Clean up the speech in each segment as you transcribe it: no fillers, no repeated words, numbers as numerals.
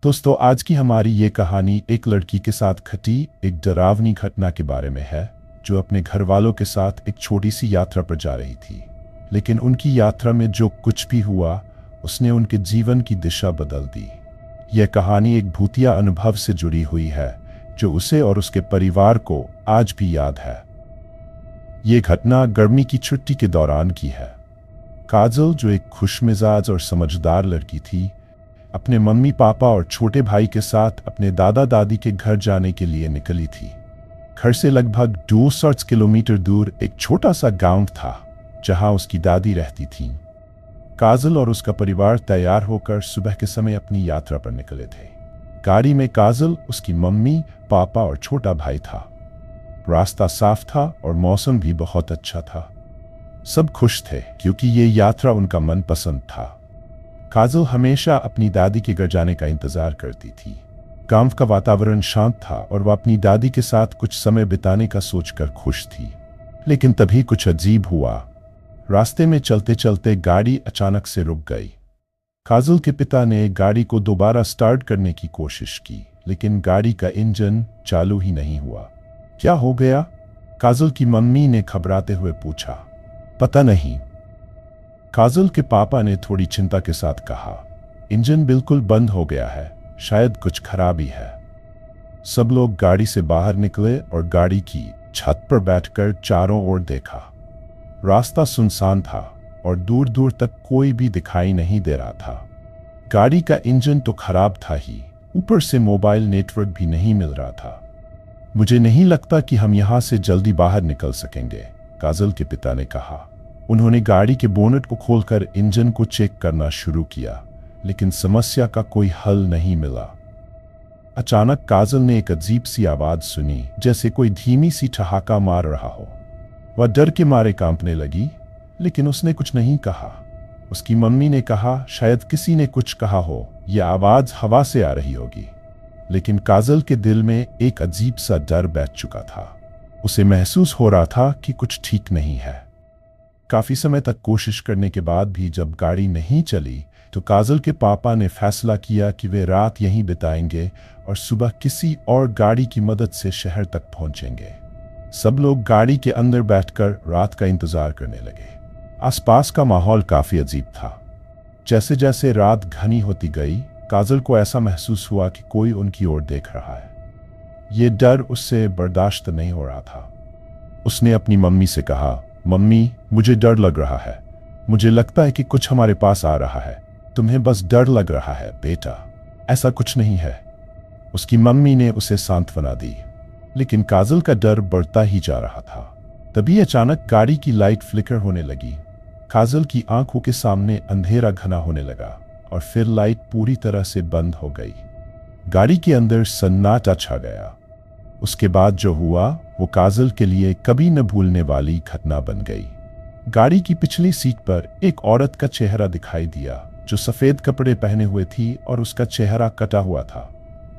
दोस्तों, आज की हमारी ये कहानी एक लड़की के साथ घटी एक डरावनी घटना के बारे में है, जो अपने घर वालों के साथ एक छोटी सी यात्रा पर जा रही थी। लेकिन उनकी यात्रा में जो कुछ भी हुआ, उसने उनके जीवन की दिशा बदल दी। यह कहानी एक भूतिया अनुभव से जुड़ी हुई है, जो उसे और उसके परिवार को आज भी याद है। ये घटना गर्मी की छुट्टी के दौरान की है। काजल, जो एक खुशमिजाज और समझदार लड़की थी, अपने मम्मी पापा और छोटे भाई के साथ अपने दादा दादी के घर जाने के लिए निकली थी। घर से लगभग 200 किलोमीटर दूर एक छोटा सा गांव था, जहां उसकी दादी रहती थीं। काजल और उसका परिवार तैयार होकर सुबह के समय अपनी यात्रा पर निकले थे। गाड़ी में काजल, उसकी मम्मी, पापा और छोटा भाई था। रास्ता साफ था और मौसम भी बहुत अच्छा था। सब खुश थे क्योंकि ये यात्रा उनका मनपसंद था। काजल हमेशा अपनी दादी के घर जाने का इंतजार करती थी। गांव का वातावरण शांत था और वह अपनी दादी के साथ कुछ समय बिताने का सोचकर खुश थी। लेकिन तभी कुछ अजीब हुआ। रास्ते में चलते चलते गाड़ी अचानक से रुक गई। काजल के पिता ने गाड़ी को दोबारा स्टार्ट करने की कोशिश की, लेकिन गाड़ी का इंजन चालू ही नहीं हुआ। क्या हो गया? काजल की मम्मी ने घबराते हुए पूछा। पता नहीं, काजल के पापा ने थोड़ी चिंता के साथ कहा। इंजन बिल्कुल बंद हो गया है, शायद कुछ खराबी है। सब लोग गाड़ी से बाहर निकले और गाड़ी की छत पर बैठकर चारों ओर देखा। रास्ता सुनसान था और दूर दूर तक कोई भी दिखाई नहीं दे रहा था। गाड़ी का इंजन तो खराब था ही, ऊपर से मोबाइल नेटवर्क भी नहीं मिल रहा था। मुझे नहीं लगता कि हम यहाँ से जल्दी बाहर निकल सकेंगे, काजल के पिता ने कहा। उन्होंने गाड़ी के बोनट को खोलकर इंजन को चेक करना शुरू किया, लेकिन समस्या का कोई हल नहीं मिला। अचानक काजल ने एक अजीब सी आवाज सुनी, जैसे कोई धीमी सी ठहाका मार रहा हो। वह डर के मारे कांपने लगी, लेकिन उसने कुछ नहीं कहा। उसकी मम्मी ने कहा, शायद किसी ने कुछ कहा हो, यह आवाज हवा से आ रही होगी। लेकिन काजल के दिल में एक अजीब सा डर बैठ चुका था। उसे महसूस हो रहा था कि कुछ ठीक नहीं है। काफी समय तक कोशिश करने के बाद भी जब गाड़ी नहीं चली, तो काजल के पापा ने फैसला किया कि वे रात यहीं बिताएंगे और सुबह किसी और गाड़ी की मदद से शहर तक पहुंचेंगे। सब लोग गाड़ी के अंदर बैठकर रात का इंतजार करने लगे। आसपास का माहौल काफी अजीब था। जैसे जैसे रात घनी होती गई, काजल को ऐसा महसूस हुआ कि कोई उनकी ओर देख रहा है। ये डर उससे बर्दाश्त नहीं हो रहा था। उसने अपनी मम्मी से कहा, मम्मी, मुझे डर लग रहा है। मुझे लगता है कि कुछ हमारे पास आ रहा है। तुम्हें बस डर लग रहा है बेटा, ऐसा कुछ नहीं है। उसकी मम्मी ने उसे सांत्वना दी, लेकिन काजल का डर बढ़ता ही जा रहा था। तभी अचानक गाड़ी की लाइट फ्लिकर होने लगी। काजल की आंखों के सामने अंधेरा घना होने लगा और फिर लाइट पूरी तरह से बंद हो गई। गाड़ी के अंदर सन्नाटा छा गया। उसके बाद जो हुआ, वो काजल के लिए कभी न भूलने वाली घटना बन गई। गाड़ी की पिछली सीट पर एक औरत का चेहरा दिखाई दिया, जो सफेद कपड़े पहने हुए थी और उसका चेहरा कटा हुआ था।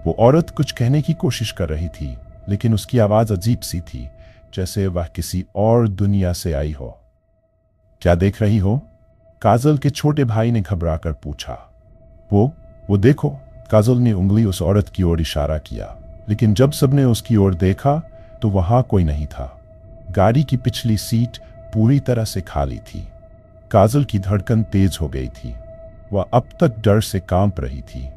वो औरत कुछ कहने की कोशिश कर रही थी, लेकिन उसकी आवाज अजीब सी थी, जैसे वह किसी और दुनिया से आई हो। क्या देख रही हो? काजल के छोटे भाई ने घबराकर पूछा। वो देखो, काजल ने उंगली उस औरत की ओर इशारा किया, लेकिन जब सबने उसकी ओर देखा तो वहां कोई नहीं था। गाड़ी की पिछली सीट पूरी तरह से खाली थी। काजल की धड़कन तेज हो गई थी। वह अब तक डर से कांप रही थी।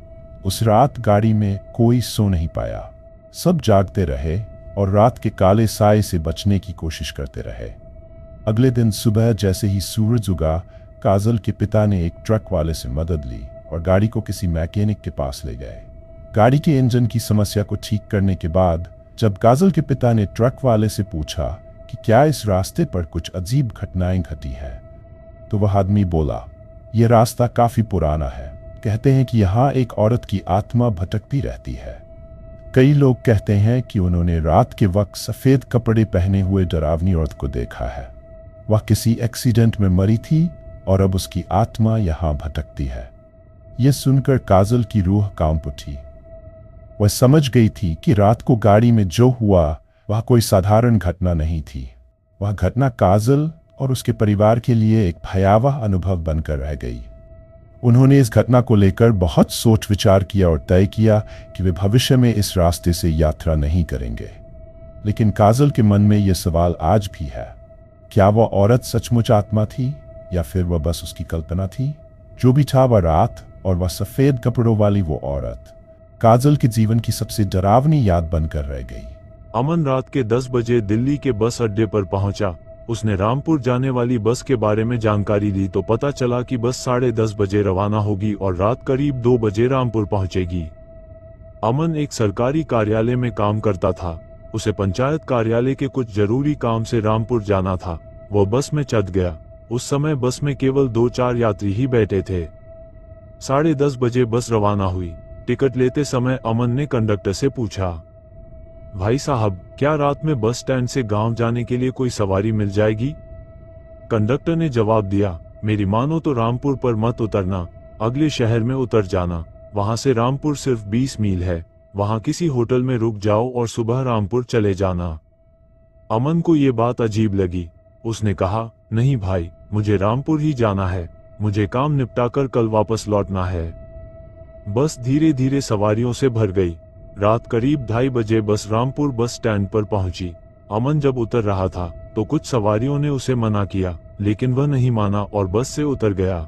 उस रात गाड़ी में कोई सो नहीं पाया। सब जागते रहे और रात के काले साए से बचने की कोशिश करते रहे। अगले दिन सुबह जैसे ही सूरज उगा, काजल के पिता ने एक ट्रक वाले से मदद ली और गाड़ी को किसी मैकेनिक के पास ले गए। गाड़ी के इंजन की समस्या को ठीक करने के बाद जब काजल के पिता ने ट्रक वाले से पूछा कि क्या इस रास्ते पर कुछ अजीब घटनाएं घटी है, तो वह आदमी बोला, यह रास्ता काफी पुराना है। कहते हैं कि यहाँ एक औरत की आत्मा भटकती रहती है। कई लोग कहते हैं कि उन्होंने रात के वक्त सफेद कपड़े पहने हुए डरावनी औरत को देखा है। वह किसी एक्सीडेंट में मरी थी और अब उसकी आत्मा यहाँ भटकती है। यह सुनकर काजल की रूह कांप उठी। वह समझ गई थी कि रात को गाड़ी में जो हुआ वह कोई साधारण घटना नहीं थी। वह घटना काजल और उसके परिवार के लिए एक भयावह अनुभव बनकर रह गई। उन्होंने इस घटना को लेकर बहुत सोच विचार किया और तय किया कि वे भविष्य में इस रास्ते से यात्रा नहीं करेंगे। लेकिन काजल के मन में यह सवाल आज भी है, क्या वह औरत सचमुच आत्मा थी या फिर वह बस उसकी कल्पना थी? जो भी था, वह रात और वह सफेद कपड़ों वाली वो औरत काजल के जीवन की सबसे डरावनी याद बनकर रह गई। अमन रात के 10 बजे दिल्ली के बस अड्डे पर पहुंचा। उसने रामपुर जाने वाली बस के बारे में जानकारी ली तो पता चला कि बस 10:30 बजे रवाना होगी और रात करीब 2 बजे रामपुर पहुंचेगी। अमन एक सरकारी कार्यालय में काम करता था। उसे पंचायत कार्यालय के कुछ जरूरी काम से रामपुर जाना था। वो बस में चढ़ गया। उस समय बस में केवल 2-4 यात्री ही बैठे थे। 10:30 बजे बस रवाना हुई। टिकट लेते समय अमन ने कंडक्टर से पूछा, भाई साहब, क्या रात में बस स्टैंड से गांव जाने के लिए कोई सवारी मिल जाएगी? कंडक्टर ने जवाब दिया, मेरी मानो तो रामपुर पर मत उतरना, अगले शहर में उतर जाना। वहां से रामपुर सिर्फ 20 मील है। वहां किसी होटल में रुक जाओ और सुबह रामपुर चले जाना। अमन को ये बात अजीब लगी। उसने कहा, नहीं भाई, मुझे रामपुर ही जाना है। मुझे काम निपटाकर कल वापस लौटना है। बस धीरे धीरे सवारियों से भर गई। रात करीब 2:30 बजे बस रामपुर बस स्टैंड पर पहुंची। अमन जब उतर रहा था तो कुछ सवारियों ने उसे मना किया, लेकिन वह नहीं माना और बस से उतर गया।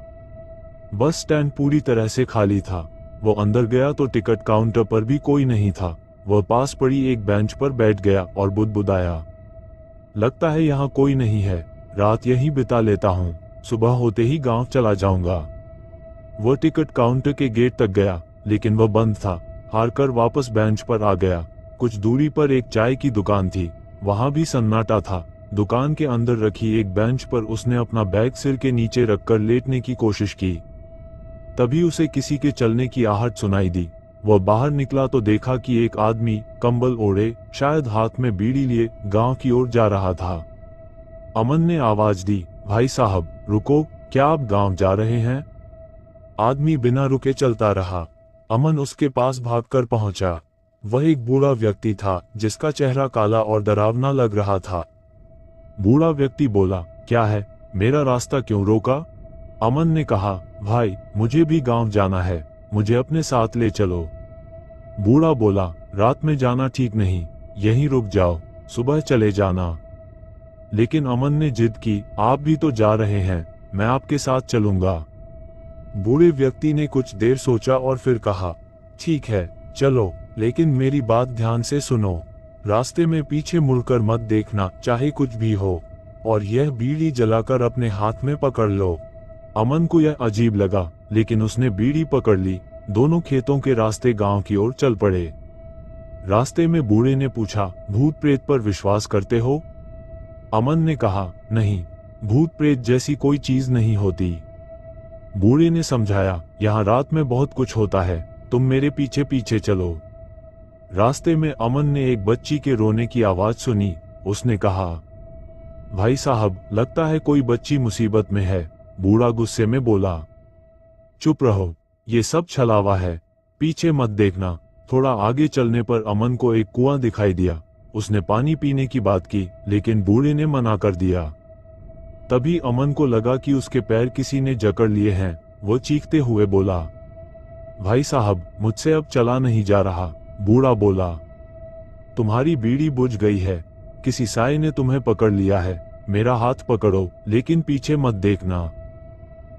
बस स्टैंड पूरी तरह से खाली था। वो अंदर गया तो टिकट काउंटर पर भी कोई नहीं था। वह पास पड़ी एक बेंच पर बैठ गया और बुदबुदाया, लगता है यहाँ कोई नहीं है। रात यहीं बिता लेता हूँ, सुबह होते ही गांव चला जाऊंगा। वह टिकट काउंटर के गेट तक गया, लेकिन वह बंद था। हारकर वापस बेंच पर आ गया। कुछ दूरी पर एक चाय की दुकान थी। वहां भी सन्नाटा था। दुकान के अंदर रखी एक बेंच पर उसने अपना बैग सिर के नीचे रखकर लेटने की कोशिश की। तभी उसे किसी के चलने की आहट सुनाई दी। वह बाहर निकला तो देखा कि एक आदमी कंबल ओढ़े, शायद हाथ में बीड़ी लिए, गांव की ओर जा रहा था। अमन ने आवाज दी, भाई साहब रुको, क्या आप गांव जा रहे हैं? आदमी बिना रुके चलता रहा। अमन उसके पास भागकर पहुंचा। वह एक बूढ़ा व्यक्ति था जिसका चेहरा काला और डरावना लग रहा था। बूढ़ा व्यक्ति बोला, क्या है, मेरा रास्ता क्यों रोका? अमन ने कहा, भाई मुझे भी गांव जाना है, मुझे अपने साथ ले चलो। बूढ़ा बोला, रात में जाना ठीक नहीं, यहीं रुक जाओ, सुबह चले जाना। लेकिन अमन ने जिद की, आप भी तो जा रहे हैं, मैं आपके साथ चलूंगा। बूढ़े व्यक्ति ने कुछ देर सोचा और फिर कहा, ठीक है चलो, लेकिन मेरी बात ध्यान से सुनो। रास्ते में पीछे मुड़कर मत देखना, चाहे कुछ भी हो, और यह बीड़ी जलाकर अपने हाथ में पकड़ लो। अमन को यह अजीब लगा, लेकिन उसने बीड़ी पकड़ ली। दोनों खेतों के रास्ते गांव की ओर चल पड़े। रास्ते में बूढ़े ने पूछा, भूत प्रेत पर विश्वास करते हो? अमन ने कहा, नहीं, भूत प्रेत जैसी कोई चीज नहीं होती। बूढ़े ने समझाया, यहाँ रात में बहुत कुछ होता है, तुम मेरे पीछे पीछे चलो। रास्ते में अमन ने एक बच्ची के रोने की आवाज सुनी। उसने कहा, भाई साहब, लगता है कोई बच्ची मुसीबत में है। बूढ़ा गुस्से में बोला, चुप रहो, ये सब छलावा है, पीछे मत देखना। थोड़ा आगे चलने पर अमन को एक कुआं दिखाई दिया। उसने पानी पीने की बात की, लेकिन बूढ़े ने मना कर दिया। तभी अमन को लगा कि उसके पैर किसी ने जकड़ लिए हैं। वो चीखते हुए बोला, भाई साहब, मुझसे अब चला नहीं जा रहा। बूढ़ा बोला, तुम्हारी बीड़ी बुझ गई है, किसी साए ने तुम्हें पकड़ लिया है, मेरा हाथ पकड़ो, लेकिन पीछे मत देखना।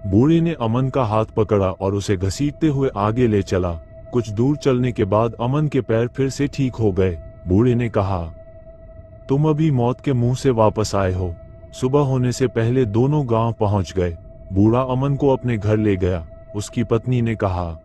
बूढ़े ने अमन का हाथ पकड़ा और उसे घसीटते हुए आगे ले चला। कुछ दूर चलने के बाद अमन के पैर फिर से ठीक हो गए। बूढ़े ने कहा, तुम अभी मौत के मुंह से वापस आए हो। सुबह होने से पहले दोनों गांव पहुंच गए। बूढ़ा अमन को अपने घर ले गया। उसकी पत्नी ने कहा,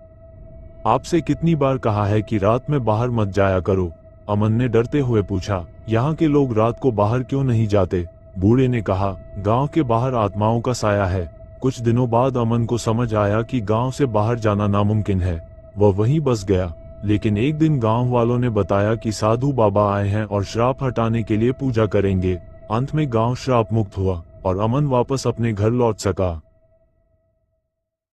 आपसे कितनी बार कहा है कि रात में बाहर मत जाया करो? अमन ने डरते हुए पूछा, यहाँ के लोग रात को बाहर क्यों नहीं जाते? बूढ़े ने कहा, गांव के बाहर आत्माओं का साया है। कुछ दिनों बाद अमन को समझ आया कि गांव से बाहर जाना नामुमकिन है। वह वहीं बस गया। लेकिन एक दिन गांव वालों ने बताया कि साधु बाबा आए हैं और श्राप हटाने के लिए पूजा करेंगे। अंत में गांव श्राप मुक्त हुआ और अमन वापस अपने घर लौट सका।